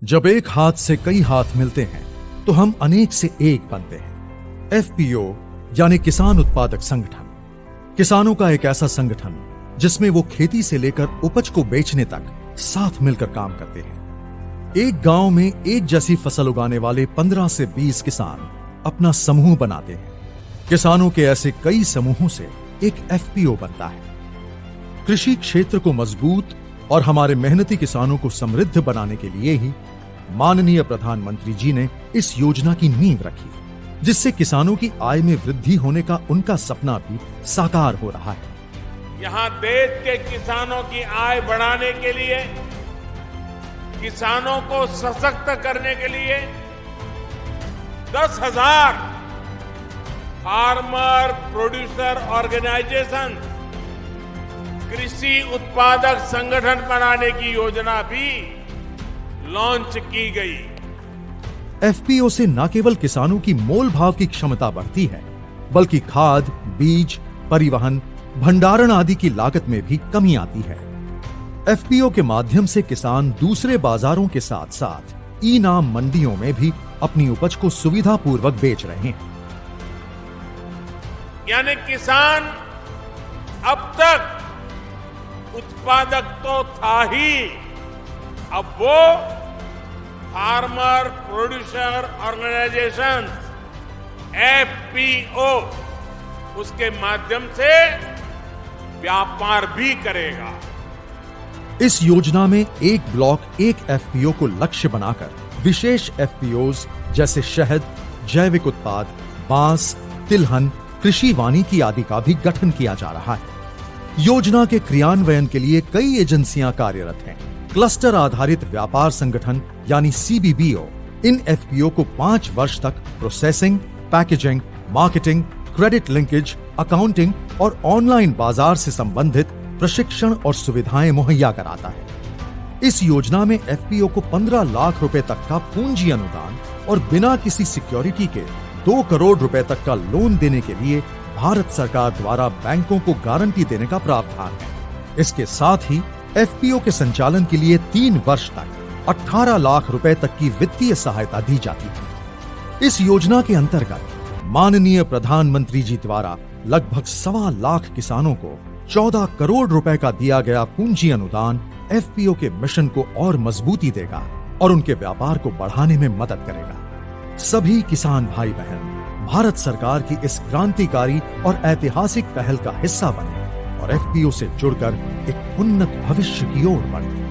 जब एक हाथ से कई हाथ मिलते हैं तो हम अनेक से एक बनते हैं। एफपीओ यानी किसान उत्पादक संगठन, किसानों का एक ऐसा संगठन जिसमें वो खेती से लेकर उपज को बेचने तक साथ मिलकर काम करते हैं। एक गांव में एक जैसी फसल उगाने वाले 15 से 20 किसान अपना समूह बनाते हैं। किसानों के ऐसे कई समूहों से एक एफपीओ बनता है। कृषि क्षेत्र को मजबूत और हमारे मेहनती किसानों को समृद्ध बनाने के लिए ही माननीय प्रधानमंत्री जी ने इस योजना की नींव रखी, जिससे किसानों की आय में वृद्धि होने का उनका सपना भी साकार हो रहा है। यहाँ देश के किसानों की आय बढ़ाने के लिए, किसानों को सशक्त करने के लिए 10,000 फार्मर प्रोड्यूसर ऑर्गेनाइजेशन, कृषि उत्पादक संगठन बनाने की योजना भी लॉन्च की गई। एफपीओ से न केवल किसानों की मोल भाव की क्षमता बढ़ती है, बल्कि खाद, बीज, परिवहन, भंडारण आदि की लागत में भी कमी आती है। एफपीओ के माध्यम से किसान दूसरे बाजारों के साथ साथ ई नाम मंडियों में भी अपनी उपज को सुविधापूर्वक बेच रहे हैं। यानी किसान अब तक उत्पादक तो था ही, अब वो फार्मर प्रोड्यूसर ऑर्गेनाइजेशन एफपीओ उसके माध्यम से व्यापार भी करेगा। इस योजना में एक ब्लॉक एक एफपीओ को लक्ष्य बनाकर विशेष एफपीओज जैसे शहद, जैविक उत्पाद, बांस, तिलहन, कृषि वानिकी आदि का भी गठन किया जा रहा है। योजना के क्रियान्वयन के लिए कई एजेंसियां कार्यरत हैं। क्लस्टर आधारित व्यापार संगठन यानी सीबीबीओ इन एफपीओ को 5 वर्ष तक processing, packaging, marketing, credit linkage, accounting और ऑनलाइन बाजार से संबंधित प्रशिक्षण और सुविधाएं मुहैया कराता है। इस योजना में एफपीओ को 15 लाख रुपए तक का पूंजी अनुदान और बिना किसी सिक्योरिटी के 2 करोड़ रुपए तक का लोन देने के लिए भारत सरकार द्वारा बैंकों को गारंटी देने का प्रावधान है। इसके साथ ही एफपीओ के संचालन के लिए 3 वर्ष तक 18 लाख रुपए तक की वित्तीय सहायता दी जाती है। इस योजना के अंतर्गत माननीय प्रधानमंत्री जी द्वारा लगभग 1.25 लाख किसानों को 14 करोड़ रुपए का दिया गया पूंजी अनुदान एफपीओ के मिशन को और मजबूती देगा और उनके व्यापार को बढ़ाने में मदद करेगा। सभी किसान भाई बहन भारत सरकार की इस क्रांतिकारी और ऐतिहासिक पहल का हिस्सा बने और एफपीओ से जुड़कर एक उन्नत भविष्य की ओर बढ़े।